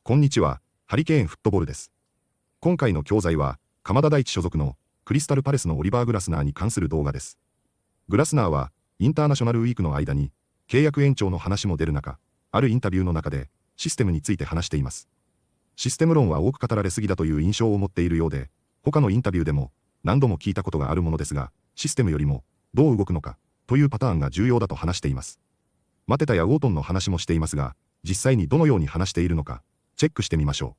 こんにちは、ハリケーンフットボールです。今回の教材は、鎌田大地所属のクリスタルパレスのオリバー・グラスナーに関する動画です。グラスナーは、インターナショナルウィークの間に、契約延長の話も出る中、あるインタビューの中で、システムについて話しています。システム論は多く語られすぎだという印象を持っているようで、他のインタビューでも何度も聞いたことがあるものですが、システムよりもどう動くのかというパターンが重要だと話しています。マテタやウォートンの話もしていますが、実際にどのように話しているのか、チェックしてみましょう。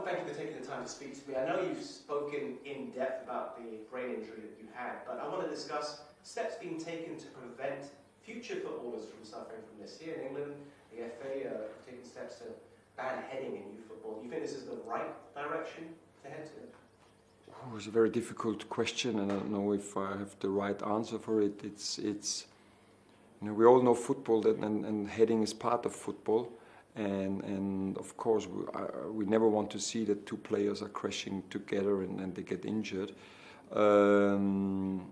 Thank you for taking the time to speak to me. I know you've spoken in depth about the brain injury that you had, but I want to discuss steps being taken to prevent future footballers from suffering from this. Here in England, the FA are taking steps to ban heading in youth football. Do you think this is the right direction to head to? Oh, it's a very difficult question, and I don't know if I have the right answer for it. It's you know, we all know football, and heading is part of football. And of course we never want to see that two players are crashing together and they get injured. And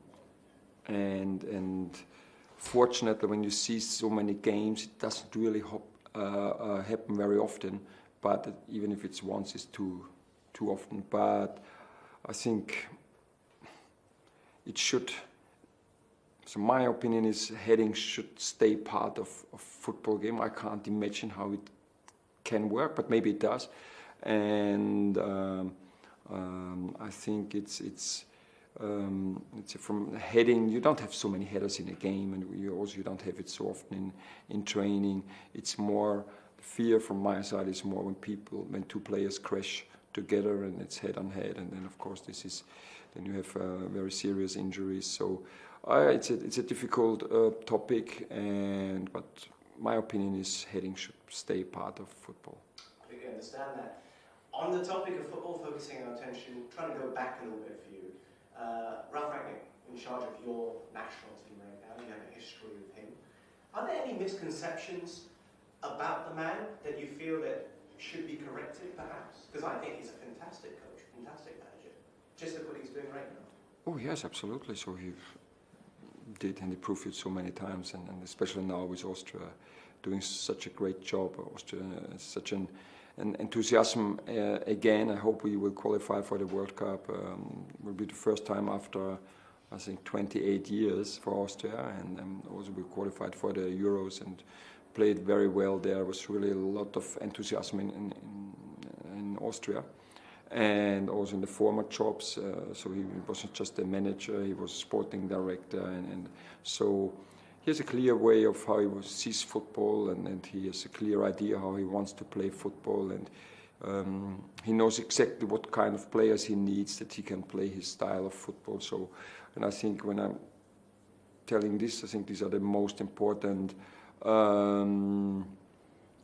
fortunately, when you see so many games, it doesn't really happen very often. But even if it's once, it's too often. But I think it should. So my opinion is heading should stay part of football game. I can't imagine how it can work, but maybe it does. And I think it's from heading. You don't have so many headers in a game, and you don't have it so often in training. It's more the fear from my side is more when two players crash together and it's head on head, and then of course then you have very serious injuries. So. It's a difficult topic, but my opinion is heading should stay part of football. I completely understand that. On the topic of football, focusing our attention, trying to go back a little bit for you. Ralph Rangnick, in charge of your national team right now, you have a history with him. Are there any misconceptions about the man that you feel that should be corrected, perhaps? Because I think he's a fantastic coach, fantastic manager. Just look what he's doing right now. Oh yes, absolutely. So he did, and he proved it so many times, and especially now with Austria doing such a great job. Austria is such an enthusiasm again. I hope we will qualify for the World Cup. It will be the first time after, I think, 28 years for Austria, and also we qualified for the Euros and played very well there. There was really a lot of enthusiasm in Austria. And also in the former jobs, so he wasn't just a manager, he was sporting director, and so he has a clear way of how he sees football, and he has a clear idea how he wants to play football, and he knows exactly what kind of players he needs that he can play his style of football. So, and I think when I'm telling this, I think these are the most important,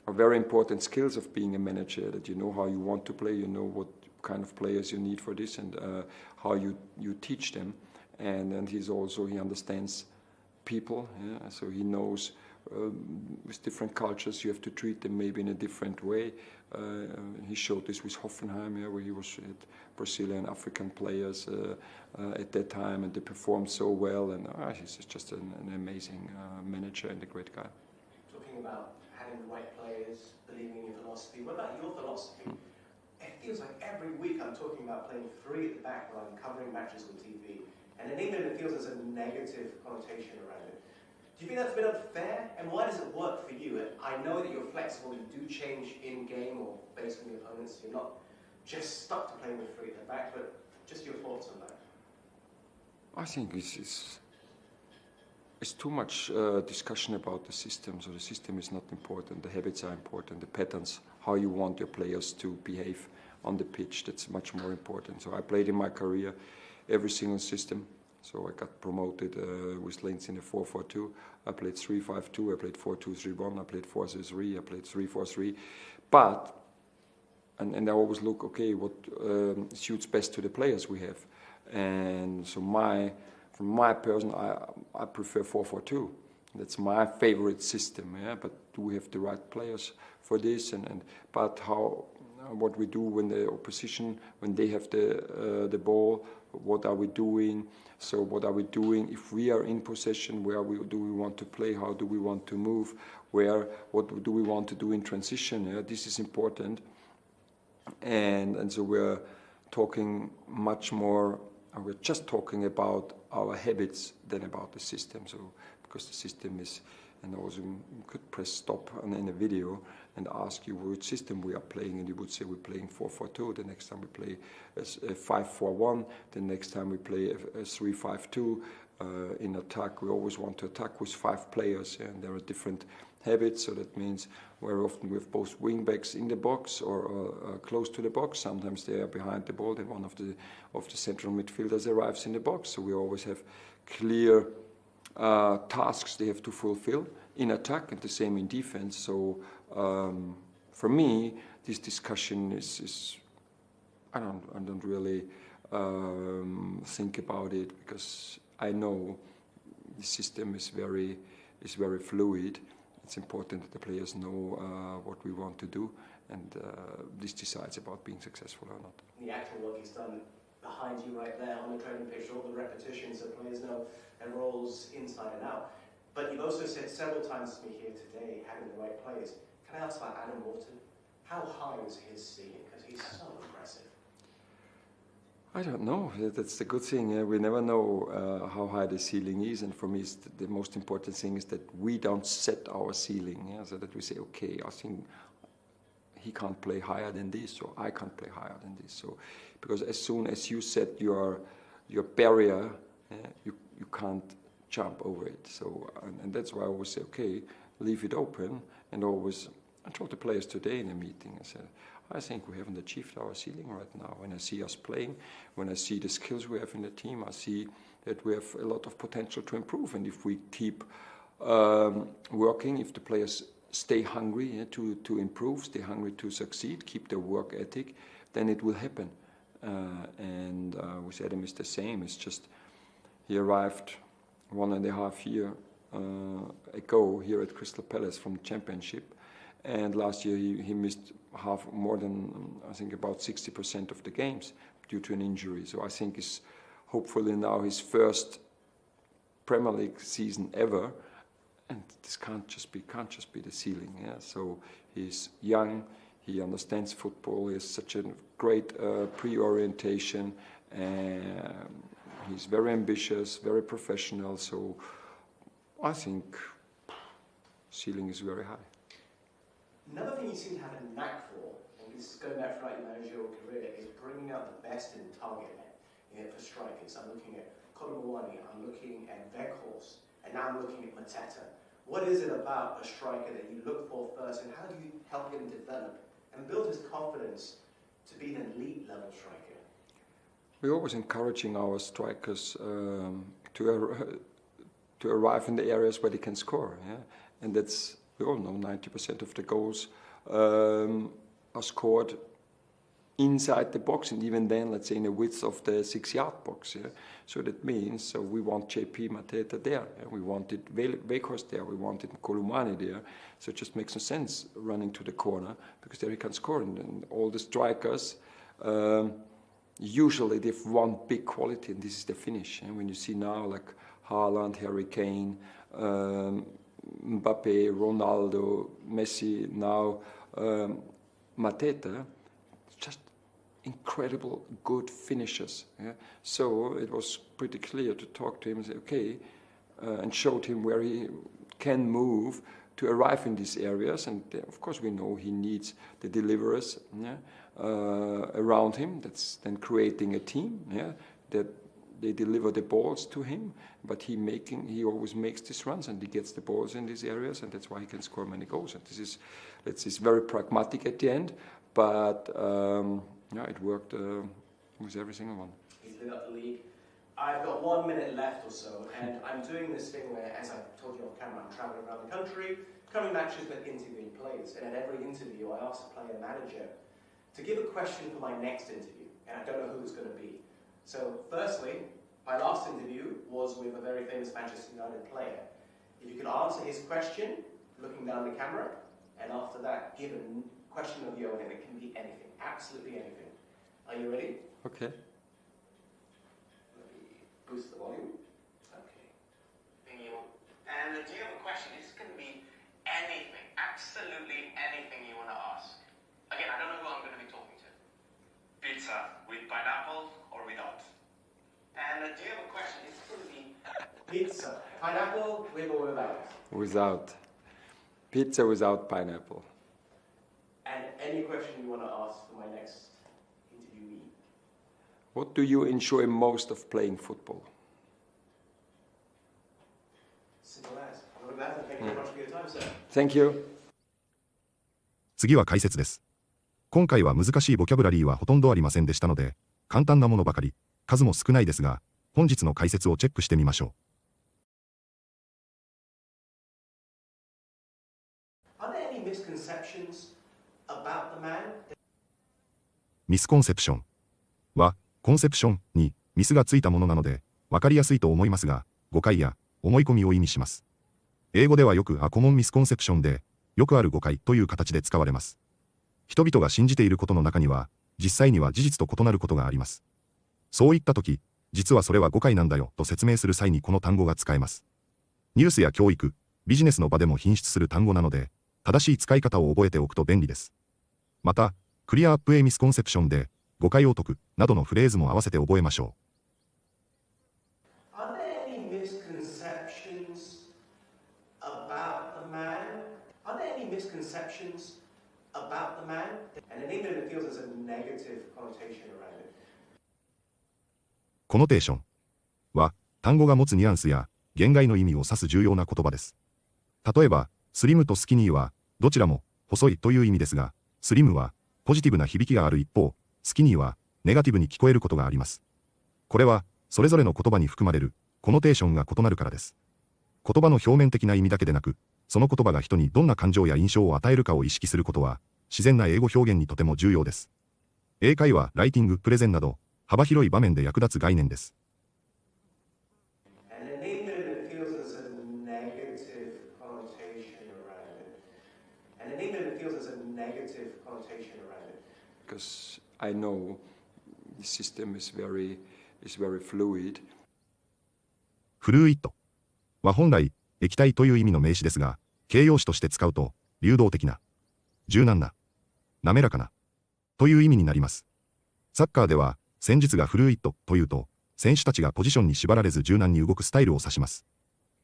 very important skills of being a manager, that you know how you want to play, you know what kind of players you need for this, and how you teach them, and he understands people, yeah? So he knows with different cultures you have to treat them maybe in a different way. He showed this with Hoffenheim, yeah, where he was at Brazilian, African players at that time, and they performed so well, and he's just an amazing manager and a great guy. Talking about having the right players, believing in your philosophy, what about your philosophy? It feels like every week I'm talking about playing three at the back while I'm covering matches on TV. And in England it feels there's a negative connotation around it. Do you think that's a bit unfair? And why does it work for you? I know that you're flexible, you do change in-game or based on the opponents. You're not just stuck to playing with three at the back, but just your thoughts on that. I think it's too much discussion about the system. So the system is not important, the habits are important, the patterns, how you want your players to behave on the pitch, that's much more important. So I played in my career every single system. So I got promoted with Linz in a 4-4-2. I played 3-5-2, I played 4-2-3-1, I played 4-3-3, I played 3-4-3. But, and I always look, okay, what suits best to the players we have. And so from my person, I prefer 4-4-2. That's my favorite system, yeah. But do we have the right players for this? But how what we do when the opposition, when they have the ball, what are we doing? So what are we doing if we are in possession? Do we want to play? How do we want to move? What do we want to do in transition? Yeah, this is important. And so we're talking much more, we're just talking about our habits than about the system. So because the system is, and also you could press stop in a video and ask you which system we are playing, and you would say we're playing 4-4-2, the next time we play a 5-4-1, the next time we play a 3-5-2. In attack, we always want to attack with 5 players, yeah, and there are different habits, so that means very often we have both wing backs in the box or close to the box. Sometimes they are behind the ball, then one of the central midfielders arrives in the box, so we always have clear tasks they have to fulfill in attack and the same in defense. So for me, this discussion is I don't really think about it, because I know the system is very fluid. It's important that the players know what we want to do, and this decides about being successful or not. The actual work is done behind you right there on the training pitch, all the repetitions, so players know their roles inside and out. But you've also said several times to me here today, having the right players. Can I ask about Adam Wharton? How high is his ceiling? Because he's so impressive. I don't know. That's the good thing. We never know how high the ceiling is, and for me, the most important thing is that we don't set our ceiling. Yeah? So that we say, okay, I think he can't play higher than this, or I can't play higher than this. So, because as soon as you set your barrier, you can't jump over it. So, and that's why I always say, okay, leave it open, and always. I told the players today in a meeting, I said, I think we haven't achieved our ceiling right now. When I see us playing, when I see the skills we have in the team, I see that we have a lot of potential to improve. And if we keep working, if the players stay hungry to improve, stay hungry to succeed, keep their work ethic, then it will happen. And with Adam, it's the same. It's just he arrived 1.5 years ago here at Crystal Palace from the Championship. And last year he missed more than, I think, about 60% of the games due to an injury. So I think it's hopefully now his first Premier League season ever, and this can't just be the ceiling. Yeah. So he's young, he understands football, he has such a great pre-orientation, and he's very ambitious, very professional. So I think ceiling is very high. Another thing you seem to have a knack for, and this is going back throughout your managerial career, is bringing out the best in target men for strikers. I'm looking at Kolomowani, I'm looking at Weghorst, and now I'm looking at Mateta. What is it about a striker that you look for first, and how do you help him develop and build his confidence to be an elite level striker? We're always encouraging our strikers to arrive in the areas where they can score, yeah? And that's, we all know 90% of the goals are scored inside the box, and even then, let's say in the width of the 6-yard box. Yeah? So that means we want JP Mateta there, yeah? We wanted Weghorst there, we wanted Kolomowani there. So it just makes no sense running to the corner, because there he can score. And all the strikers, usually they have one big quality, and this is the finish. And when you see now like Haaland, Harry Kane, Mbappe, Ronaldo, Messi, now Mateta, just incredible good finishers. Yeah? So it was pretty clear to talk to him and say, okay, and showed him where he can move to arrive in these areas. And of course we know he needs the deliverers, yeah, around him. That's then creating a team, yeah, that they deliver the balls to him, but he always makes these runs, and he gets the balls in these areas, and that's why he can score many goals. And this is very pragmatic at the end, but yeah, it worked with every single one. He's lit up the league. I've got 1 minute left or so, and I'm doing this thing where, as I told you on camera, I'm traveling around the country, covering matches but interviewing players, and at every interview I ask the player manager to give a question for my next interview, and I don't know who it's going to be. So, firstly, my last interview was with a very famous Manchester United player. If you could answer his question, looking down the camera, and after that, give a question of your and it can be anything, absolutely anything. Are you ready? Okay. Let me boost the volume. Okay. And do you have a question? This can be anything, absolutely anything you want to ask. Again, I don't know who I'm going to be talking to. Pizza with pineapple or without? And do you have a question? This can be pizza, pineapple with or without? Without. Pizza without pineapple. And any question you want to ask for my next interviewee? What do you enjoy most of playing football? Simple as. I'm glad. Thank you very much for your time, sir. Thank you. 次は解説です。今回は難しいボキャブラリーはほとんどありませんでしたので、簡単なものばかり、数も少ないですが、本日の解説をチェックしてみましょう。ミスコンセプションは、コンセプションにミスがついたものなので、わかりやすいと思いますが、誤解や思い込みを意味します。英語ではよくコモンミスコンセプションで、よくある誤解という形で使われます。人々が信じていることの中には、実際には事実と異なることがあります。そういったとき、実はそれは誤解なんだよと説明する際にこの単語が使えます。ニュースや教育、ビジネスの場でも品質する単語なので、正しい使い方を覚えておくと便利です。また、クリアアップエミスコンセプションで、誤解を解くなどのフレーズも合わせて覚えましょう。Are there any misconceptions about the man? Are there any misconceptions about the man? And in England it feels there's a negative connotation around it. コノテーションは、単語が持つニュアンスや言外の意味を指す重要な言葉です。例えば、スリムとスキニーは、どちらも細いという意味ですが、スリムはポジティブな響きがある一方、スキニーはネガティブに聞こえることがあります。これは、それぞれの言葉に含まれるコノテーションが異なるからです。言葉の表面的な意味だけでなく、その言葉が人にどんな感情や印象を与えるかを意識することは、自然な英語表現にとても重要です。英会話、ライティング、プレゼンなど、幅広い場面で役立つ概念です。Because I know the system is very fluid. フルーイッドは本来液体という意味の名詞ですが、形容詞として使うと流動的な、柔軟な、滑らかなという意味になります。サッカーでは戦術がフルーイッドというと、選手たちがポジションに縛られず柔軟に動くスタイルを指します。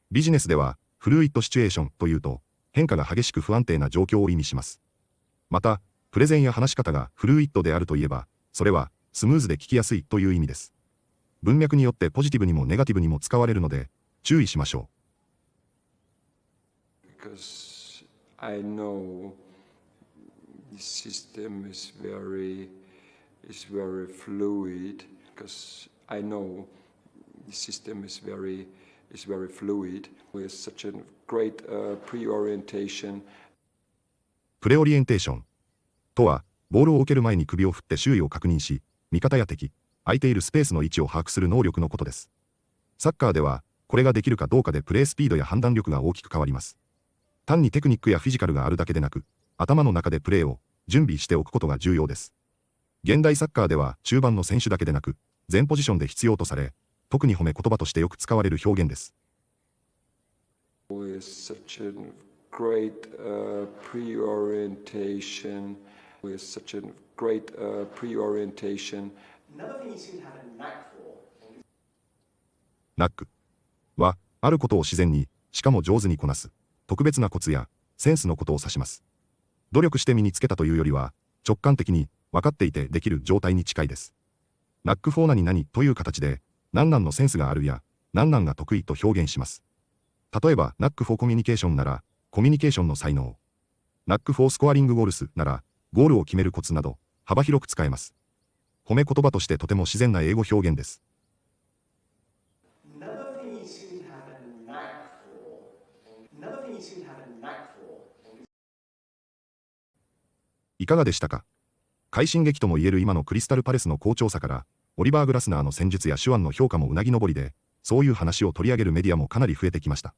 ビジネスではフルーイッドシチュエーションというと、変化が激しく不安定な状況を意味します。また、プレゼンや話し方がフルーイッドであるといえば、それはスムーズで聞きやすいという意味です。文脈によってポジティブにもネガティブにも使われるので、注意しましょう。Because I know the system is very fluid. Because I know the system is very fluid. With such a great pre-orientation. プレオリエンテーションとは、ボールを受ける前に首を振って周囲を確認し、味方や敵、空いているスペースの位置を把握する能力のことです。サッカーでは、これができるかどうかでプレースピードや判断力が大きく変わります。単にテクニックやフィジカルがあるだけでなく、頭の中でプレーを準備しておくことが重要です。現代サッカーでは中盤の選手だけでなく、全ポジションで必要とされ、特に褒め言葉としてよく使われる表現です。With such a great pre-orientation. With such a great pre-orientation. Another thing you seem to have a knack for. ナックは、あることを自然に、しかも上手にこなす、特別なコツやセンスのことを指します。努力して身につけたというよりは、直感的に分かっていてできる状態に近いです。ナックフォー何々という形で、何々のセンスがあるや、何々が得意と表現します。例えば、ナックフォーコミュニケーションなら、コミュニケーションの才能。ナックフォースコアリングゴールスなら、ゴールを決めるコツなど、幅広く使えます。褒め言葉としてとても自然な英語表現です。いかがでしたか？快進撃とも言える今のクリスタルパレスの好調さから、オリバー・グラスナーの戦術や手腕の評価もうなぎ登りで、そういう話を取り上げるメディアもかなり増えてきました。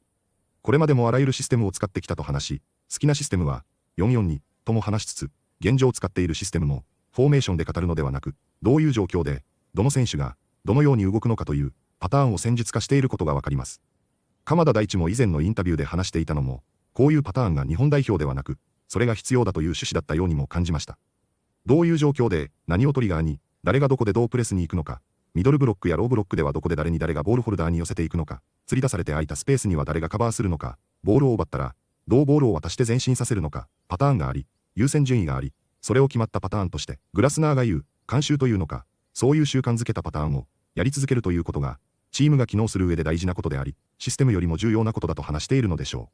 これまでもあらゆるシステムを使ってきたと話し、好きなシステムは4-4-2とも話しつつ、現状使っているシステムも、フォーメーションで語るのではなく、どういう状況で、どの選手が、どのように動くのかという、パターンを戦術化していることがわかります。鎌田大地も以前のインタビューで話していたのも、こういうパターンが日本代表ではなく、それが必要だという趣旨だったようにも感じました。どういう状況で、何をトリガーに、誰がどこでどうプレスに行くのか、ミドルブロックやローブロックではどこで誰に誰がボールホルダーに寄せていくのか、釣り出されて空いたスペースには誰がカバーするのか、ボールを奪ったら、どうボールを渡して前進させるのか、パターンがあり、優先順位があり、それを決まったパターンとして、グラスナーが言う、慣習というのか、そういう習慣づけたパターンを、やり続けるということが、チームが機能する上で大事なことであり、システムよりも重要なことだと話しているのでしょ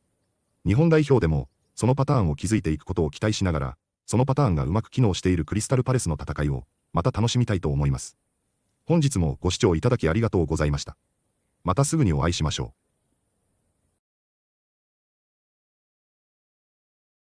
う。日本代表でも、そのパターンを築いていくことを期待しながら、そのパターンがうまく機能しているクリスタルパレスの戦いを、また楽しみたいと思います。本日もご視聴いただきありがとうございました。またすぐにお会いしましょう。